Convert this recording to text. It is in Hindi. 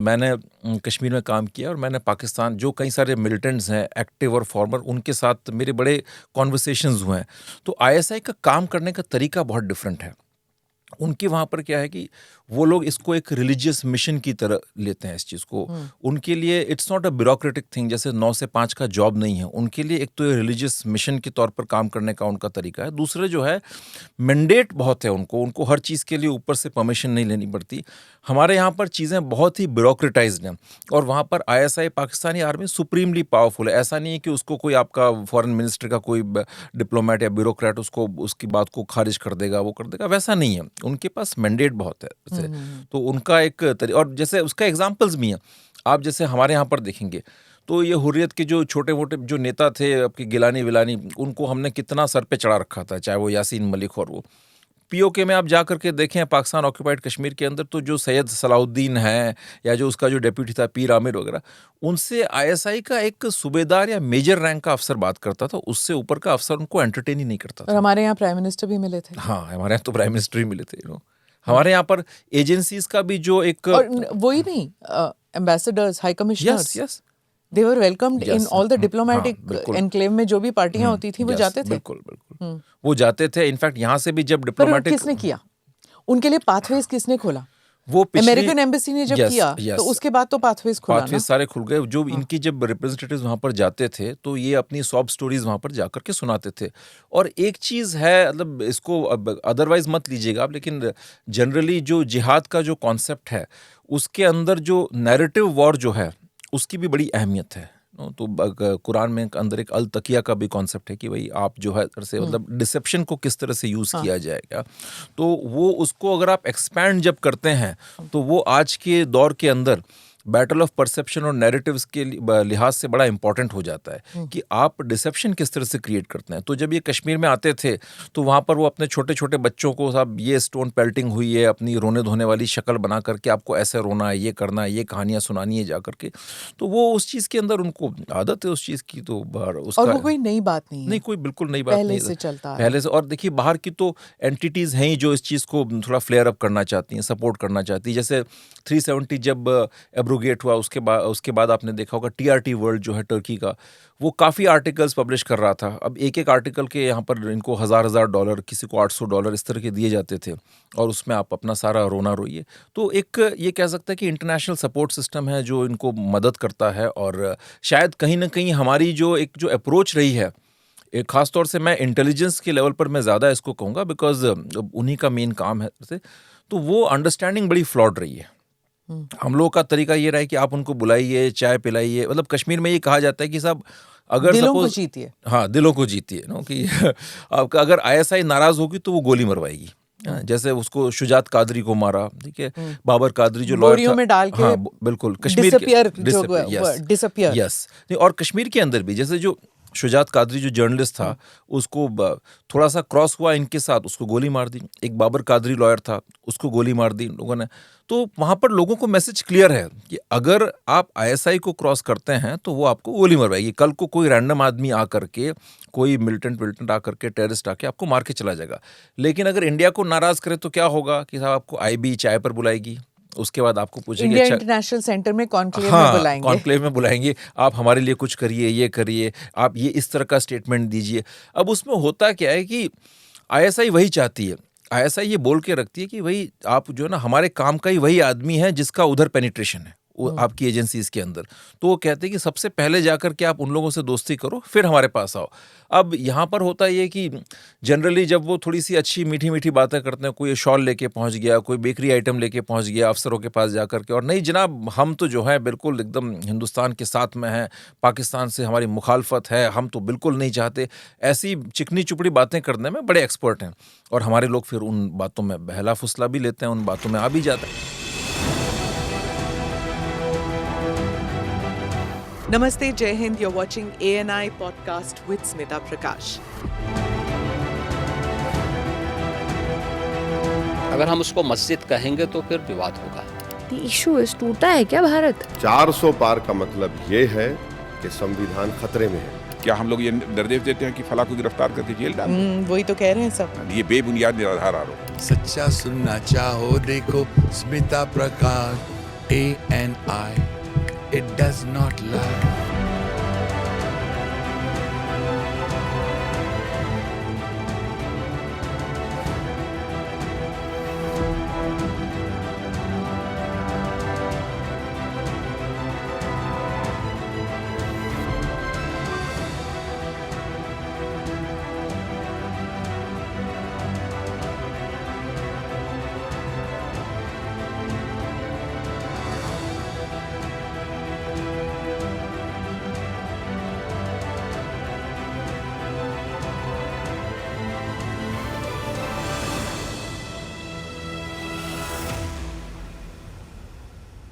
मैंने कश्मीर में काम किया और मैंने पाकिस्तान जो कई सारे मिलिटेंट्स हैं एक्टिव और फॉर्मर, उनके साथ मेरे बड़े कॉन्वर्सेशंस हुए हैं। तो आईएसआई का काम करने का तरीका बहुत डिफरेंट है। उनके वहाँ पर क्या है कि वो लोग इसको एक रिलीजियस मिशन की तरह लेते हैं इस चीज़ को। उनके लिए it's not a bureaucratic thing, जैसे 9 से 5 का जॉब नहीं है उनके लिए। एक तो रिलीजियस मिशन के तौर पर काम करने का उनका तरीका है। दूसरे जो है मैंडेट बहुत है उनको हर चीज़ के लिए ऊपर से परमिशन नहीं लेनी पड़ती। हमारे यहाँ पर चीज़ें बहुत ही ब्यूरोक्रेटाइज्ड हैं और वहाँ पर ISI Pakistani army supremely powerful है। ऐसा नहीं है कि उसको कोई आपका फॉरेन मिनिस्टर का कोई डिप्लोमेट या ब्यूरोक्रेट उसको उसकी बात को खारिज कर देगा, वो कर देगा, वैसा नहीं है। उनके पास मैंडेट बहुत है जैसे, तो उनका एक और जैसे उसका एग्जाम्पल्स भी हैं। आप जैसे हमारे यहाँ पर देखेंगे तो ये हुर्रियत के जो छोटे मोटे जो नेता थे आपके गिलानी विलानी, उनको हमने कितना सर पे चढ़ा रखा था, चाहे वो यासीन मलिक और वो पीओके में। आप जा करके देखें पाकिस्तान ऑक्यूपाइड कश्मीर के अंदर तो जो सैयद सलाउद्दीन है या जो उसका जो डेप्यूटी था पीर आमिर वगैरह, उनसे आईएसआई का एक सूबेदार या मेजर रैंक का अफसर बात करता था, उससे ऊपर का अफसर उनको एंटरटेन ही नहीं करता था। और हमारे यहाँ प्राइम मिनिस्टर भी मिले थे। हाँ, हमारे यहाँ तो प्राइम मिनिस्टर ही मिले थे। हमारे यहाँ पर एजेंसीज का भी जो एक और वही नहीं, ambassadors, high commissioners, yes they were welcomed in all the diplomatic बिल्कुल। एनक्लेव में जो भी पार्टियां होती थी वो जाते थे। बिल्कुल बिल्कुल वो जाते थे। इनफैक्ट यहाँ से भी जब पर डिप्लोमेटिक किसने किया उनके लिए पाथवेज किसने खोला? वो अमेरिकन एम्बेसी ने जब किया तो उसके बाद तो पाथवेज खुला ना। पाथवेज सारे खुल गए। जो इनकी जब रिप्रेजेंटेटिव्स वहाँ पर जाते थे तो ये अपनी सॉब स्टोरीज वहाँ पर जाकर के सुनाते थे। और एक चीज़ है, मतलब इसको अदरवाइज मत लीजिएगा आप, लेकिन जनरली जो जिहाद का जो कॉन्सेप्ट है उसके अंदर जो नैरेटिव वॉर जो है उसकी भी बड़ी अहमियत है। तो कुरान में अंदर एक अल तकिया का भी कॉन्सेप्ट है कि भाई आप जो है से मतलब डिसेप्शन को किस तरह से यूज़ किया जाएगा। तो वो उसको अगर आप एक्सपैंड जब करते हैं तो वो आज के दौर के अंदर बैटल ऑफ परसेप्शन और नैरेटिव्स के लिहाज से बड़ा इंपॉर्टेंट हो जाता है कि आप डिसेप्शन किस तरह से क्रिएट करते हैं। तो जब ये कश्मीर में आते थे तो वहाँ पर वो अपने छोटे छोटे बच्चों को साहब ये स्टोन पेल्टिंग हुई है, अपनी रोने धोने वाली शक्ल बना करके आपको ऐसे रोना है, ये करना है, ये कहानियाँ सुनानी है जा करके। तो वो उस चीज़ के अंदर उनको आदत है उस चीज़ की। तो बाहर उसका और वो कोई नई बात नहीं है, नहीं, कोई बिल्कुल नई बात पहले नहीं से चलता है पहले से। और देखिए बाहर की तो एंटिटीज़ हैं ही जो इस चीज़ को थोड़ा फ्लेयर अप करना चाहती हैं, सपोर्ट करना चाहती है। जैसे 370 जब एब्रोगेट हुआ उसके बाद आपने देखा होगा टीआरटी वर्ल्ड जो है टर्की का, वो काफ़ी आर्टिकल्स पब्लिश कर रहा था। अब एक एक आर्टिकल के यहाँ पर इनको $1000, किसी को $800 इस तरह के दिए जाते थे और उसमें आप अपना सारा रोना रोइए। तो एक ये कह सकते हैं कि इंटरनेशनल सपोर्ट सिस्टम है जो इनको मदद करता है। और शायद कहीं ना कहीं हमारी जो अप्रोच रही है, एक ख़ास तौर से मैं इंटेलिजेंस के लेवल पर मैं ज़्यादा इसको कहूँगा बिकॉज उन्हीं का मेन काम है, तो वो अंडरस्टैंडिंग बड़ी फ्लॉड रही है। हम लोगों का तरीका ये रहा है कि आप उनको बुलाइए, चाय पिलाइए। मतलब कश्मीर में ये कहा जाता है कि साहब अगर दिलों को जीतिए, हाँ दिलों को जीतिए कि आपका अगर आईएसआई नाराज होगी तो वो गोली मरवाएगी। जैसे उसको शुजात कादरी को मारा, ठीक है, बाबर कादरी जो लॉयर था में डाल के, हाँ बिल्कुल, कश्मीर डिसअपियर। यस, और कश्मीर के अंदर भी जैसे जो शुजात कादरी जो जर्नलिस्ट था उसको थोड़ा सा क्रॉस हुआ इनके साथ, उसको गोली मार दी। एक बाबर कादरी लॉयर था, उसको गोली मार दी लोगों ने। तो वहाँ पर लोगों को मैसेज क्लियर है कि अगर आप आईएसआई को क्रॉस करते हैं तो वो आपको गोली मरवाएगी। कल को कोई रैंडम आदमी आकर के, कोई मिलिटेंट आकर के, टेररिस्ट आके आपको मार के चला जाएगा। लेकिन अगर इंडिया को नाराज करे तो क्या होगा कि साहब आपको आईबी चाय पर बुलाएगी, उसके बाद आपको पूछेंगे इंडिया इंटरनेशनल सेंटर में कॉन्क्लेव में बुलाएंगे, कॉन्क्लेव में बुलाएंगे, आप हमारे लिए कुछ करिए, ये करिए, आप ये इस तरह का स्टेटमेंट दीजिए। अब उसमें होता क्या है कि आईएसआई वही चाहती है, आईएसआई ये बोल के रखती है कि भाई आप जो है ना हमारे काम का ही वही आदमी है जिसका उधर पेनिट्रेशन है आपकी एजेंसीज के अंदर। तो वो कहते हैं कि सबसे पहले जाकर के आप उन लोगों से दोस्ती करो, फिर हमारे पास आओ। अब यहाँ पर होता ये कि जनरली जब वो थोड़ी सी अच्छी मीठी मीठी बातें करते हैं, कोई शॉल लेके पहुँच गया, कोई बेकरी आइटम लेके पहुँच गया अफसरों के पास जाकर के, और नहीं जनाब हम तो जो है बिल्कुल एकदम हिंदुस्तान के साथ में हैं, पाकिस्तान से हमारी मुखालफत है, हम तो बिल्कुल नहीं चाहते, ऐसी चिकनी चुपड़ी बातें करने में बड़े एक्सपर्ट हैं। और हमारे लोग फिर उन बातों में बहला फुसला भी लेते हैं, उन बातों में आ भी जाते हैं। नमस्ते, जय Hind, you're watching ANI podcast with Smita Prakash। अगर हम उसको मस्जिद कहेंगे तो फिर विवाद होगा। इशू टूटा है क्या भारत? 400 पार का मतलब ये है कि संविधान खतरे में है। क्या हम लोग ये निर्देश देते हैं कि फला को गिरफ्तार करके जेल डाल? वही तो कह रहे हैं सब। ये बेबुनियाद निराधार आरोप। सच्चा सुनना चाहो देखो स्मिता प्रकाश, ANI, it does not lie.